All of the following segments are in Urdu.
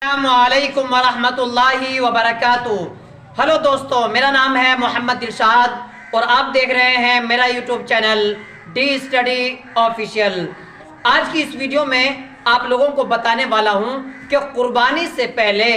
السلام علیکم ورحمۃ اللہ وبرکاتہ۔ ہلو دوستو، میرا نام ہے محمد دلشاد اور آپ دیکھ رہے ہیں میرا YouTube channel D study official. آج کی اس ویڈیو میں آپ لوگوں کو بتانے والا ہوں کہ قربانی سے پہلے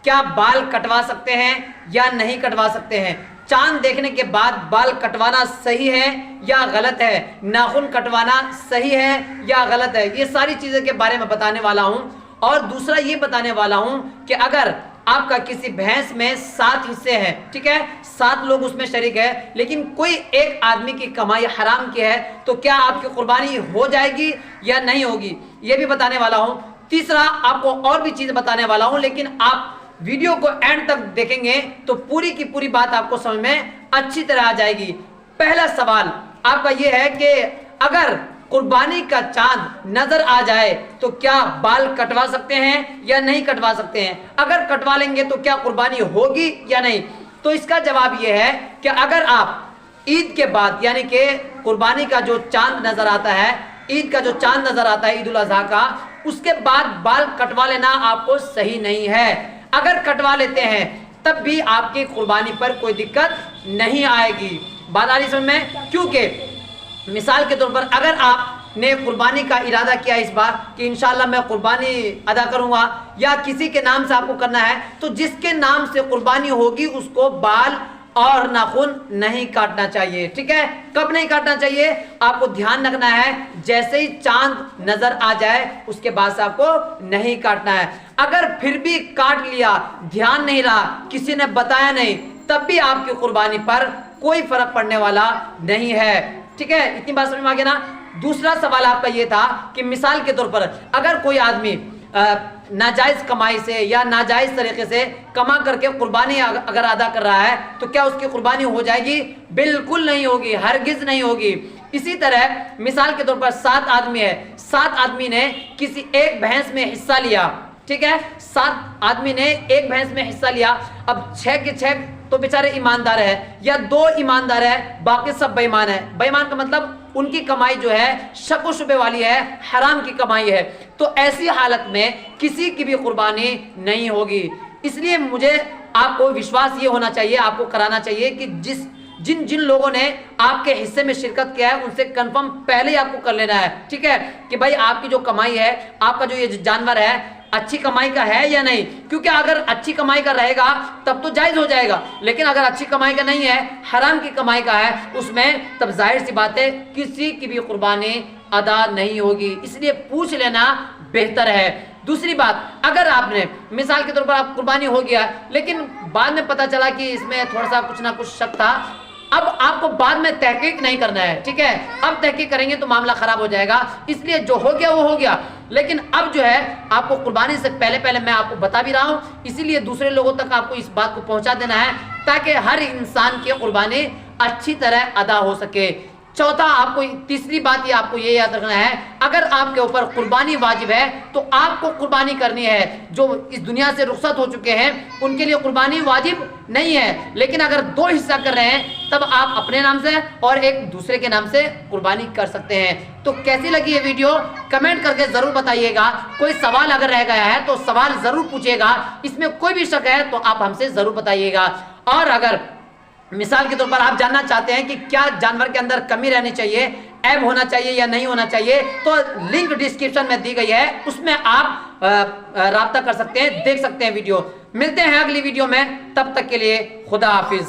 کیا بال کٹوا سکتے ہیں یا نہیں کٹوا سکتے ہیں، چاند دیکھنے کے بعد بال کٹوانا صحیح ہے یا غلط ہے، ناخن کٹوانا صحیح ہے یا غلط ہے، یہ ساری چیزوں کے بارے میں بتانے والا ہوں۔ اور دوسرا یہ بتانے والا ہوں کہ اگر آپ کا کسی بھینس میں 7 حصے ہیں، ٹھیک ہے، 7 لوگ اس میں شریک ہے، لیکن کوئی ایک آدمی کی کمائی حرام کی ہے تو کیا آپ کی قربانی ہو جائے گی یا نہیں ہوگی، یہ بھی بتانے والا ہوں۔ تیسرا آپ کو اور بھی چیز بتانے والا ہوں، لیکن آپ ویڈیو کو اینڈ تک دیکھیں گے تو پوری کی پوری بات آپ کو سمجھ میں اچھی طرح آ جائے گی۔ پہلا سوال آپ کا یہ ہے کہ اگر قربانی کا چاند نظر آ جائے تو کیا بال کٹوا سکتے ہیں یا نہیں کٹوا سکتے ہیں، اگر کٹوا لیں گے تو کیا قربانی ہوگی یا نہیں؟ تو اس کا جواب یہ ہے کہ اگر آپ عید کے بعد یعنی کہ قربانی کا جو چاند نظر آتا ہے، عید کا جو چاند نظر آتا ہے عید الاضحیٰ کا، اس کے بعد بال کٹوا لینا آپ کو صحیح نہیں ہے۔ اگر کٹوا لیتے ہیں تب بھی آپ کی قربانی پر کوئی دقت نہیں آئے گی۔ بات آ رہی سمجھ میں؟ کیونکہ مثال کے طور پر اگر آپ نے قربانی کا ارادہ کیا اس بار کہ انشاءاللہ میں قربانی ادا کروں گا، یا کسی کے نام سے آپ کو کرنا ہے، تو جس کے نام سے قربانی ہوگی اس کو بال اور ناخن نہیں کاٹنا چاہیے، ٹھیک ہے۔ کب نہیں کاٹنا چاہیے آپ کو دھیان رکھنا ہے، جیسے ہی چاند نظر آ جائے اس کے بعد سے آپ کو نہیں کاٹنا ہے۔ اگر پھر بھی کاٹ لیا، دھیان نہیں رہا، کسی نے بتایا نہیں، تب بھی آپ کی قربانی پر کوئی فرق پڑنے والا نہیں ہے، ٹھیک ہے۔ اتنی بات سمجھ میں آ گیا نا۔ دوسرا سوال آپ کا یہ تھا کہ مثال کے طور پر اگر کوئی آدمی ناجائز کمائی سے یا ناجائز طریقے سے کما کر کے قربانی اگر ادا کر رہا ہے تو کیا اس کی قربانی ہو جائے گی؟ بالکل نہیں ہوگی، ہرگز نہیں ہوگی۔ اسی طرح مثال کے طور پر 7 آدمی ہے، 7 آدمی نے کسی ایک بھینس میں حصہ لیا، ٹھیک ہے، 7 آدمی نے ایک بھینس میں حصہ لیا، اب 6 کے 6 تو بیچارے ایماندار ہے یا 2 ایماندار ہے، باقی سب بے ایمان ہے۔ بے ایمان کا مطلب ان کی کمائی جو ہے شک و شبے والی ہے، حرام کی کمائی ہے، تو ایسی حالت میں کسی کی بھی قربانی نہیں ہوگی۔ اس لیے مجھے آپ کو وشواس یہ ہونا چاہیے، آپ کو کرانا چاہیے کہ جن لوگوں نے آپ کے حصے میں شرکت کیا ہے ان سے کنفرم پہلے ہی آپ کو کر لینا ہے، ٹھیک ہے، کہ بھائی آپ کی جو کمائی ہے، آپ کا جو یہ جانور ہے اچھی کمائی کا ہے یا نہیں، کیونکہ اگر اچھی کمائی کا رہے گا تب تو جائز ہو جائے گا، لیکن اگر اچھی کمائی کا نہیں ہے، حرام کی کمائی کا ہے، اس میں تب ظاہر سی بات ہے کسی کی بھی قربانی ادا نہیں ہوگی، اس لیے پوچھ لینا بہتر ہے۔ دوسری بات، اگر آپ نے مثال کے طور پر آپ قربانی ہو گیا لیکن بعد میں پتہ چلا کہ اس میں تھوڑا سا کچھ نہ کچھ شک تھا، اب آپ کو بعد میں تحقیق نہیں کرنا ہے، ٹھیک ہے، اب تحقیق کریں گے تو معاملہ خراب ہو جائے گا، اس لیے جو ہو گیا وہ ہو گیا، لیکن اب جو ہے آپ کو قربانی سے پہلے میں آپ کو بتا بھی رہا ہوں، اسی لیے دوسرے لوگوں تک آپ کو اس بات کو پہنچا دینا ہے تاکہ ہر انسان کی قربانی اچھی طرح ادا ہو سکے۔ چوتھا، آپ کو تیسری بات یہ آپ کو یہ یاد رکھنا ہے، اگر آپ کے اوپر قربانی واجب ہے تو آپ کو قربانی کرنی ہے، جو اس دنیا سے رخصت ہو چکے ہیں ان کے لیے قربانی واجب نہیں ہے، لیکن اگر 2 حصہ کر رہے ہیں تب آپ اپنے نام سے اور ایک دوسرے کے نام سے قربانی کر سکتے ہیں۔ تو کیسی لگی یہ ویڈیو کمنٹ کر کے ضرور بتائیے گا، کوئی سوال اگر رہ گیا ہے تو سوال ضرور پوچھیے گا، اس میں کوئی بھی شک ہے تو آپ ہم سے ضرور بتائیے گا۔ اور اگر مثال کے طور پر آپ جاننا چاہتے ہیں کہ کیا جانور کے اندر کمی رہنی چاہیے، عیب ہونا چاہیے یا نہیں ہونا چاہیے، تو لنک ڈسکرپشن میں دی گئی ہے، اس میں آپ رابطہ کر سکتے ہیں، دیکھ سکتے ہیں ویڈیو۔ ملتے ہیں اگلی ویڈیو میں، تب تک کے لیے خدا حافظ۔